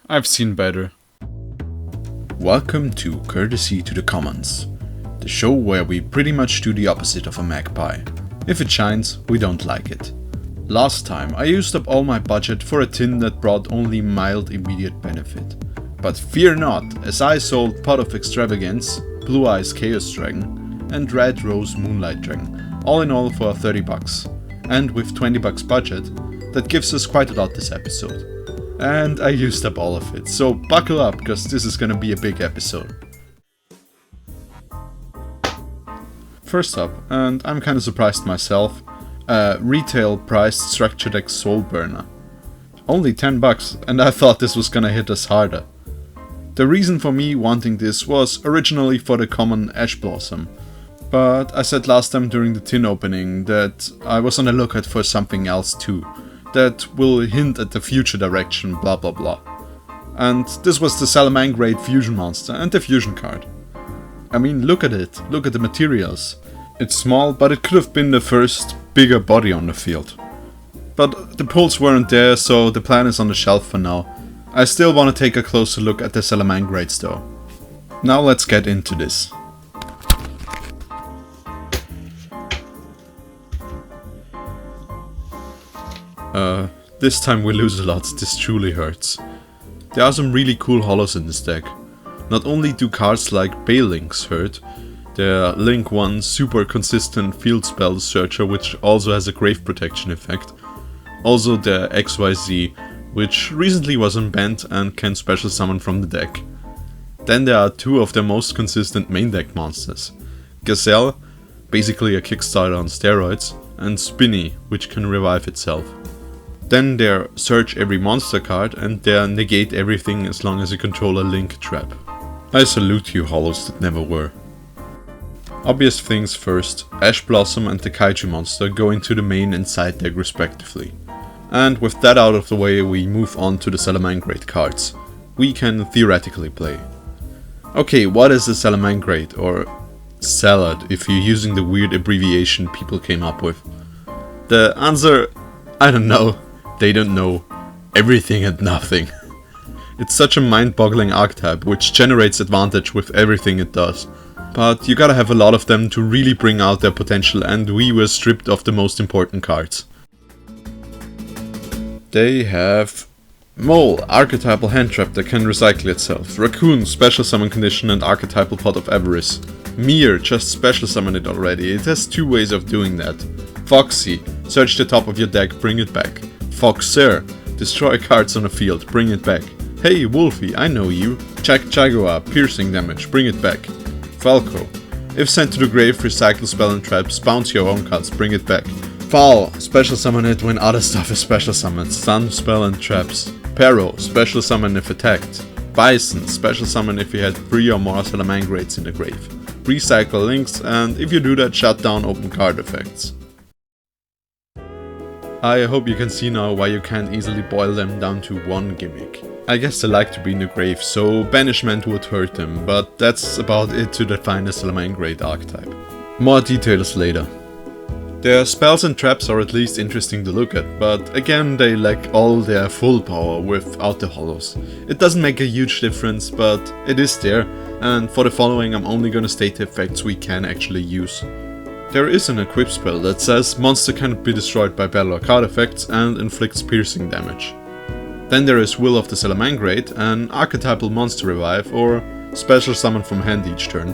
I've seen better. Welcome to Courtesy to the Commons, the show where we pretty much do the opposite of a magpie. If it shines, we don't like it. Last time I used up all my budget for a tin that brought only mild immediate benefit. But fear not, as I sold Pot of Extravagance, Blue Eyes Chaos Dragon, and Red Rose Moonlight Dragon, all in all for 30 bucks. And with 20 bucks budget, that gives us quite a lot this episode. And I used up all of it, so buckle up, cause this is gonna be a big episode. First up, and I'm kinda surprised myself, retail priced Structure Deck Soul Burner. Only 10 bucks, and I thought this was gonna hit us harder. The reason for me wanting this was originally for the common Ash Blossom, but I said last time during the tin opening that I was on the lookout for something else too, that will hint at the future direction, blah blah blah. And this was the Salamangreat Fusion Monster and the Fusion card. I mean, look at it, look at the materials. It's small, but it could have been the first bigger body on the field. But the pulls weren't there, so the plan is on the shelf for now. I still want to take a closer look at the Salamangreats though. Now let's get into this. This time we lose a lot, this truly hurts. There are some really cool holos in this deck. Not only do cards like Balinks hurt, there are Link 1 super consistent field spell searcher which also has a grave protection effect. Also the XYZ, which recently was unbanned and can special summon from the deck. Then there are two of the most consistent main deck monsters. Gazelle, basically a Kickstarter on steroids, and Spinny, which can revive itself. Then there Search Every Monster card and there Negate Everything as long as you control a Link trap. I salute you holos that never were. Obvious things first, Ash Blossom and the Kaiju monster go into the main and side deck respectively. And with that out of the way we move on to the Salamangreat cards. We can theoretically play. Okay, what is a Salamangreat, or Salad if you're using the weird abbreviation people came up with? The answer, I don't know. They don't know. Everything and nothing. It's such a mind-boggling archetype which generates advantage with everything it does. But you gotta have a lot of them to really bring out their potential, and we were stripped of the most important cards. They have Mole, archetypal hand trap that can recycle itself. Raccoon, special summon condition and archetypal Pot of Avarice. Mir, just special summon it already. It has two ways of doing that. Foxy, search the top of your deck, bring it back. Foxer, destroy cards on the field, bring it back. Hey Wolfie, I know you. Jaguar, piercing damage, bring it back. Falco, if sent to the grave, recycle spell and traps, bounce your own cards, bring it back. Foul, special summon it when other stuff is special summoned, stun, spell and traps. Perro, special summon if attacked. Bison, special summon if you had 3 or more Salamangreats in the grave. Recycle links, and if you do that, shut down open card effects. I hope you can see now why you can't easily boil them down to one gimmick. I guess they like to be in the grave, so banishment would hurt them, but that's about it to define the Salamangreat archetype. More details later. Their spells and traps are at least interesting to look at, but again they lack all their full power without the holos. It doesn't make a huge difference, but it is there, and for the following I'm only gonna state the effects we can actually use. There is an equip spell that says monster cannot be destroyed by battle or card effects and inflicts piercing damage. Then there is Will of the Salamangreat, an archetypal monster revive or special summon from hand each turn.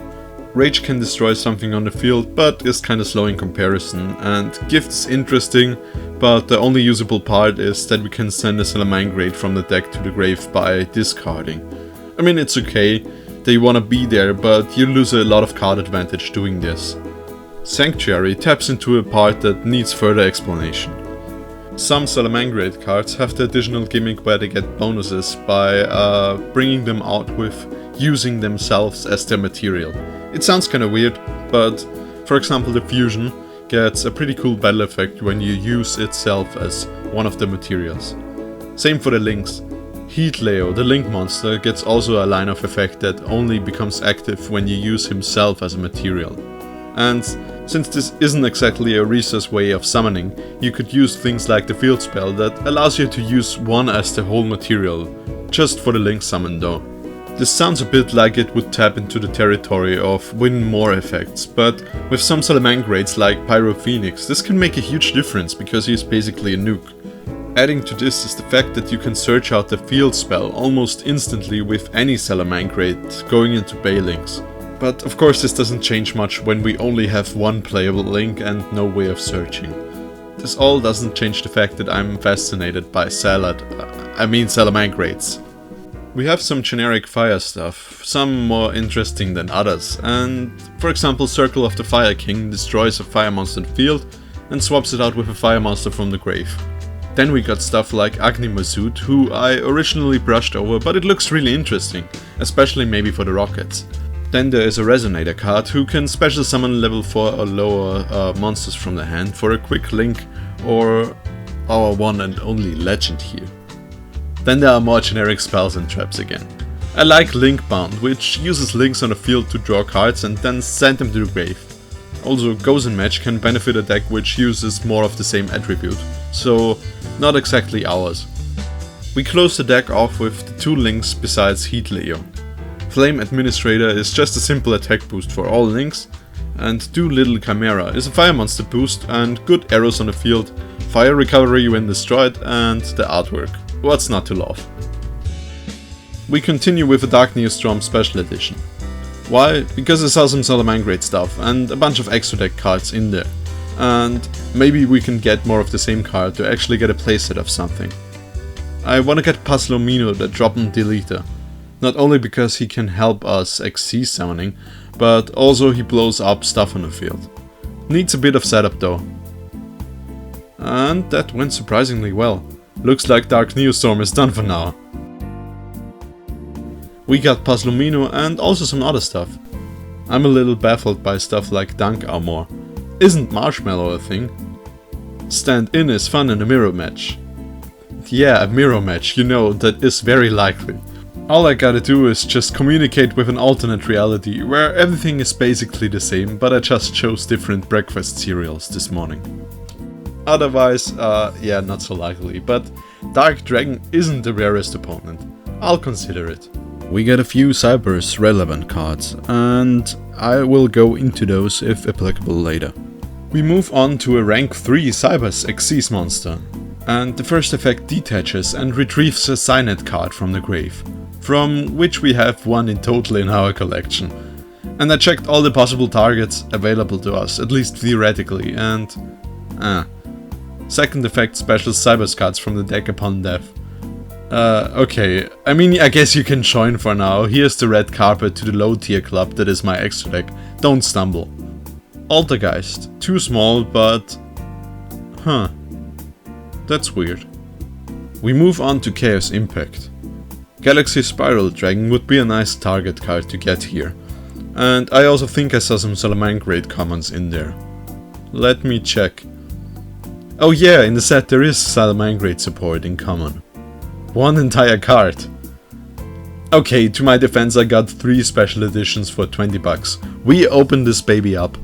Rage can destroy something on the field, but is kinda slow in comparison, and Gift is interesting, but the only usable part is that we can send a Salamangreat from the deck to the grave by discarding. I mean, it's okay, They wanna be there, but you lose a lot of card advantage doing this. Sanctuary taps into a part that needs further explanation. Some Salamangreat cards have the additional gimmick where they get bonuses by bringing them out with using themselves as their material. It sounds kinda weird, but for example the Fusion gets a pretty cool battle effect when you use itself as one of the materials. Same for the links. Heatleo, the link monster, gets also a line of effect that only becomes active when you use himself as a material. And since this isn't exactly a resource way of summoning, you could use things like the field spell that allows you to use one as the whole material, just for the link summon though. This sounds a bit like it would tap into the territory of win more effects, but with some Salamangreats like Pyro Phoenix, this can make a huge difference because he is basically a nuke. Adding to this is the fact that you can search out the field spell almost instantly with any Salamangreat going into Baylings. But of course this doesn't change much when we only have one playable link and no way of searching. This all doesn't change the fact that I'm fascinated by Salamangreats. We have some generic fire stuff, some more interesting than others, and for example Circle of the Fire King destroys a fire monster in the field and swaps it out with a fire monster from the grave. Then we got stuff like Agni Masud, who I originally brushed over, but it looks really interesting, especially maybe for the rockets. Then there is a Resonator card who can special summon level 4 or lower monsters from the hand for a quick link, or our one and only legend here. Then there are more generic spells and traps again. I like Link Bound, which uses links on the field to draw cards and then send them to the grave. Also, Gozen Match can benefit a deck which uses more of the same attribute, so not exactly ours. We close the deck off with the two links besides Heatleo. Flame Administrator is just a simple attack boost for all links, and Doolittle Chimera is a fire monster boost and good arrows on the field, fire recovery when destroyed, and the artwork. What's not to love? We continue with a Dark Neostorm Special Edition. Why? Because I saw some Salamangreat stuff and a bunch of extra deck cards in there. And maybe we can get more of the same card to actually get a playset of something. I wanna get Paslomino, the drop and deleter. Not only because he can help us XC summoning, but also he blows up stuff on the field. Needs a bit of setup though. And that went surprisingly well. Looks like Dark Neostorm is done for now. We got Paslomino and also some other stuff. I'm a little baffled by stuff like Dunk Armor. Isn't Marshmallow a thing? Stand in is fun in a mirror match. Yeah, a mirror match, you know, that is very likely. All I gotta do is just communicate with an alternate reality where everything is basically the same, but I just chose different breakfast cereals this morning. Otherwise, yeah, not so likely, but Dark Dragon isn't the rarest opponent. I'll consider it. We get a few Cybers relevant cards, and I will go into those if applicable later. We move on to a rank 3 Cybers Xyz monster, and the first effect detaches and retrieves a Cynet card from the grave, from which we have one in total in our collection. And I checked all the possible targets available to us, at least theoretically, and second effect special Cybers cards from the deck upon death. Okay, I mean, I guess you can join for now. Here's the red carpet to the low tier club that is my extra deck. Don't stumble. Altergeist. Too small, but... That's weird. We move on to Chaos Impact. Galaxy Spiral Dragon would be a nice target card to get here. And I also think I saw some Salamangreat commons in there. Let me check. Oh yeah, in the set there is Salamangreat support in common. One entire card. Okay, to my defense I got 3 special editions for 20 bucks. We open this baby up.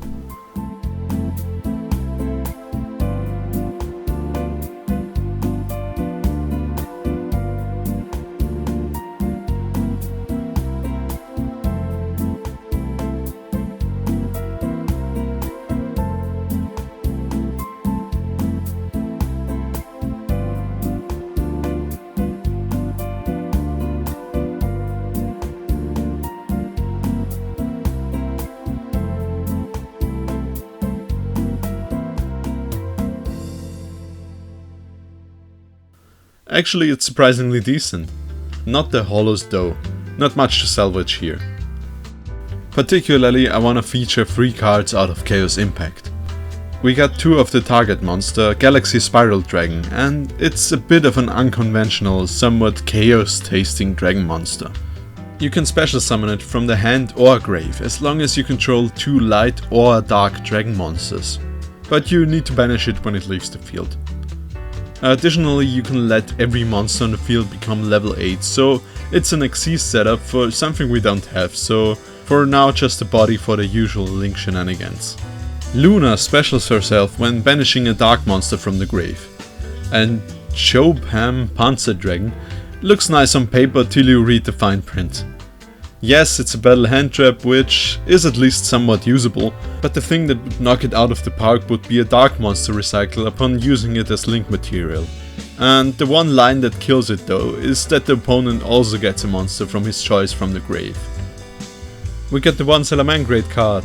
Actually, it's surprisingly decent. Not the holos though, not much to salvage here. Particularly I wanna feature 3 cards out of Chaos Impact. We got 2 of the target monster, Galaxy Spiral Dragon, and it's a bit of an unconventional, somewhat chaos-tasting dragon monster. You can special summon it from the hand or grave, as long as you control 2 light or dark dragon monsters, but you need to banish it when it leaves the field. Additionally, you can let every monster on the field become level 8, so it's an Xyz setup for something we don't have, so for now just a body for the usual Link shenanigans. Luna specials herself when banishing a dark monster from the grave. And Chobham Panzer Dragon looks nice on paper till you read the fine print. Yes, it's a battle hand trap, which is at least somewhat usable, but the thing that would knock it out of the park would be a dark monster recycle upon using it as link material. And the one line that kills it though is that the opponent also gets a monster from his choice from the grave. We get the one Salamangreat card.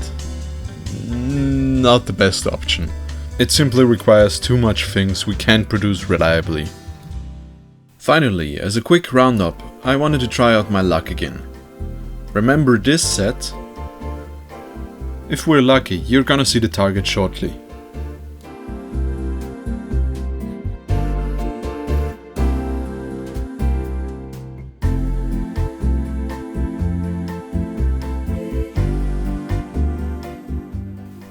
Not the best option. It simply requires too much things we can't produce reliably. Finally, as a quick roundup, I wanted to try out my luck again. Remember this set? If we're lucky, you're gonna see the target shortly.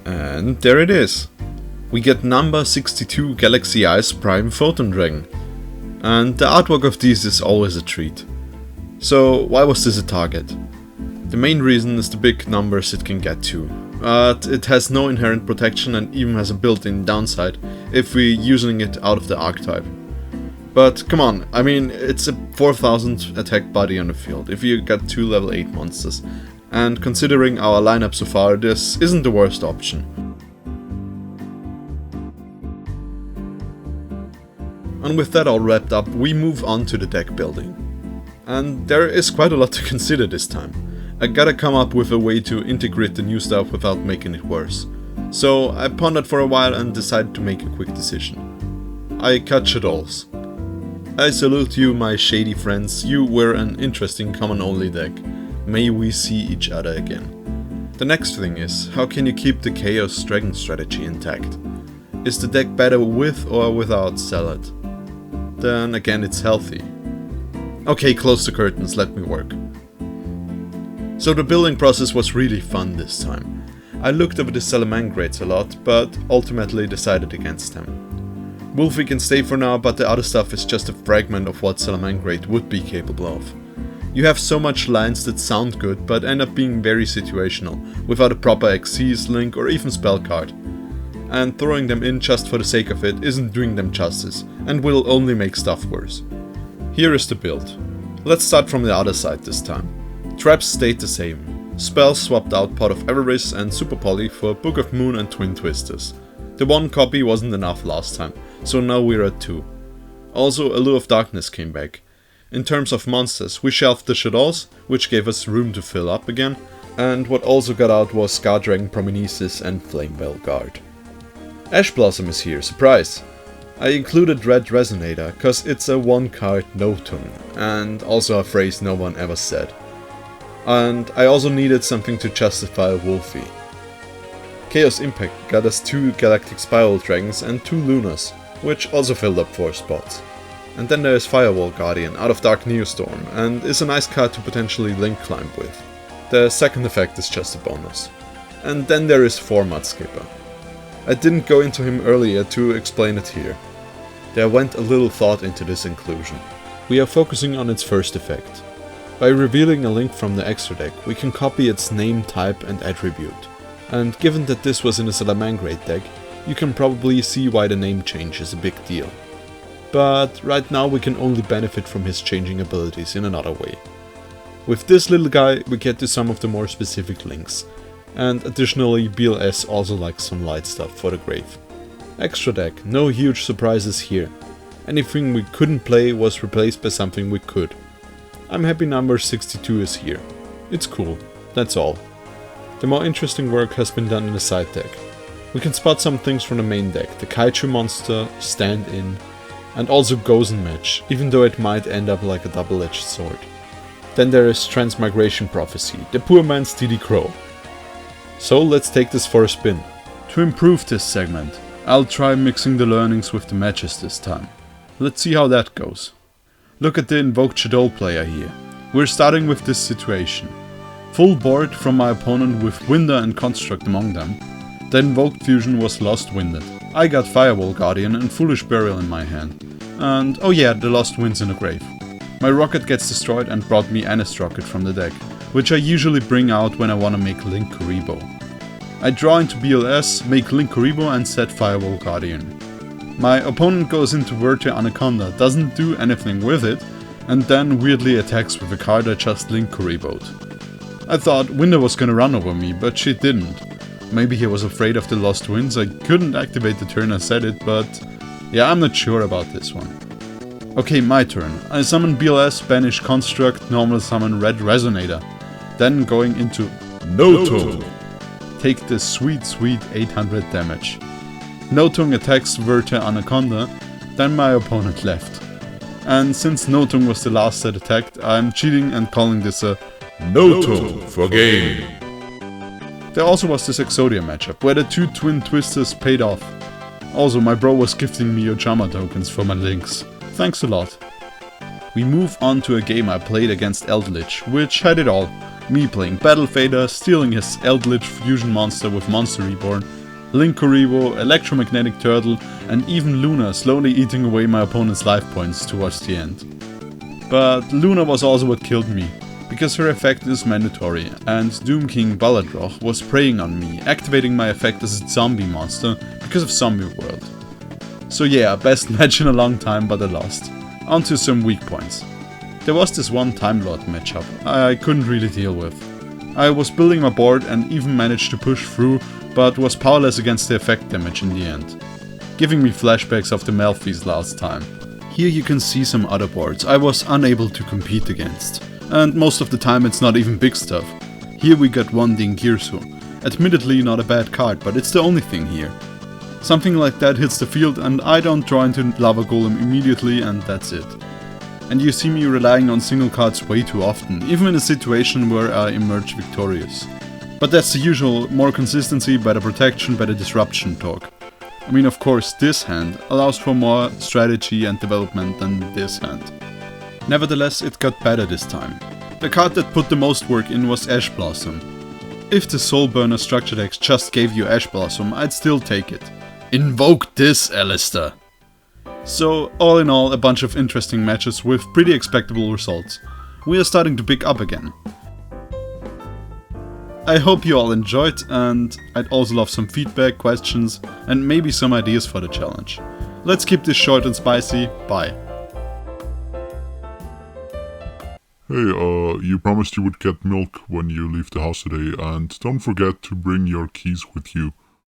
And there it is. We get number 62 Galaxy Ice Prime Photon Dragon. And the artwork of these is always a treat. So why was this a target? The main reason is the big numbers it can get to, but it has no inherent protection and even has a built-in downside if we're using it out of the archetype. But come on, I mean, it's a 4000 attack body on the field if you got 2 level 8 monsters, and considering our lineup so far, this isn't the worst option. And with that all wrapped up, we move on to the deck building. And there is quite a lot to consider this time. I gotta come up with a way to integrate the new stuff without making it worse. So I pondered for a while and decided to make a quick decision. I cut Sscheidls. I salute you, my shady friends, you were an interesting common only deck. May we see each other again. The next thing is, how can you keep the Chaos Dragon strategy intact? Is the deck better with or without Salad? Then again it's healthy. Okay, close the curtains, let me work. So the building process was really fun this time. I looked over the Salamangreats a lot, but ultimately decided against them. Wolfie can stay for now, but the other stuff is just a fragment of what Salamangreat would be capable of. You have so much lines that sound good, but end up being very situational, without a proper Xyz, link or even spell card. And throwing them in just for the sake of it isn't doing them justice, and will only make stuff worse. Here is the build. Let's start from the other side this time. Traps stayed the same. Spells swapped out Pot of Avarice and Super Poly for Book of Moon and Twin Twisters. The one copy wasn't enough last time, so now we're at 2. Also, Allure of Darkness came back. In terms of monsters, we shelved the Sscheidls, which gave us room to fill up again, and what also got out was Scar Dragon Prometheus and Flamebell Guard. Ash Blossom is here, surprise! I included Red Resonator, cause it's a 1-card no-tune, and also a phrase no one ever said. And I also needed something to justify a Wolfie. Chaos Impact got us 2 Galactic Spiral Dragons and 2 Lunas, which also filled up 4 spots. And then there is Firewall Guardian out of Dark Neostorm, and is a nice card to potentially link climb with. The second effect is just a bonus. And then there is Format Skipper. I didn't go into him earlier to explain it here. There went a little thought into this inclusion. We are focusing on its first effect. By revealing a link from the extra deck, we can copy its name, type and attribute. And given that this was in a Salamangreat deck, you can probably see why the name change is a big deal. But right now we can only benefit from his changing abilities in another way. With this little guy we get to some of the more specific links, and additionally BLS also likes some light stuff for the grave. Extra deck, no huge surprises here. Anything we couldn't play was replaced by something we could. I'm happy number 62 is here. It's cool, that's all. The more interesting work has been done in the side deck. We can spot some things from the main deck, the Kaiju monster, stand-in, and also Gozen Match, even though it might end up like a double-edged sword. Then there is Transmigration Prophecy, the poor man's TD Crow. So let's take this for a spin. To improve this segment, I'll try mixing the learnings with the matches this time. Let's see how that goes. Look at the invoked Sscheidl player here. We're starting with this situation. Full board from my opponent with Winder and Construct among them. The invoked fusion was Lost Winded. I got Firewall Guardian and Foolish Burial in my hand. And oh yeah, the Lost Winds in the grave. My rocket gets destroyed and brought me Anist Rocket from the deck, which I usually bring out when I wanna make Link Kuriboh. I draw into BLS, make Link Kuriboh and set Firewall Guardian. My opponent goes into Virtua Anaconda, doesn't do anything with it, and then weirdly attacks with a card I just Link Kuriboh'd. I thought Winder was gonna run over me, but she didn't. Maybe he was afraid of the Lost Winds, I couldn't activate the turn I set it, but yeah, I'm not sure about this one. Okay, my turn. I summon BLS, banish Construct, normal summon Red Resonator. Then going into Notung. Take the sweet 800 damage. Notung attacks Virtua Anaconda, then my opponent left. And since Notung was the last set attacked, I'm cheating and calling this a Notung for game. There also was this Exodia matchup, where the two Twin Twisters paid off. Also, my bro was gifting me Ojama tokens for my links. Thanks a lot. We move on to a game I played against Eldritch, which had it all. Me playing Battle Fader, stealing his Eldritch fusion monster with Monster Reborn, Link Kuriboh, Electromagnetic Turtle, and even Luna slowly eating away my opponent's life points towards the end. But Luna was also what killed me, because her effect is mandatory, and Doom King Baladroch was preying on me, activating my effect as a zombie monster because of Zombie World. So yeah, best match in a long time, but I lost. Onto some weak points. There was this one Time Lord matchup I couldn't really deal with. I was building my board and even managed to push through, but was powerless against the effect damage in the end, giving me flashbacks of the Malphys last time. Here you can see some other boards I was unable to compete against, and most of the time it's not even big stuff. Here we got one Dingirsu, admittedly not a bad card, but it's the only thing here. Something like that hits the field and I don't draw into Lava Golem immediately and that's it. And you see me relying on single cards way too often, even in a situation where I emerge victorious. But that's the usual, more consistency, better protection, better disruption talk. I mean, of course, this hand allows for more strategy and development than this hand. Nevertheless, it got better this time. The card that put the most work in was Ash Blossom. If the Soul Burner structure decks just gave you Ash Blossom, I'd still take it. Invoke this, Alistair! So, all in all, a bunch of interesting matches with pretty expectable results. We are starting to pick up again. I hope you all enjoyed, and I'd also love some feedback, questions, and maybe some ideas for the challenge. Let's keep this short and spicy. Bye. Hey, you promised you would get milk when you leave the house today, and don't forget to bring your keys with you.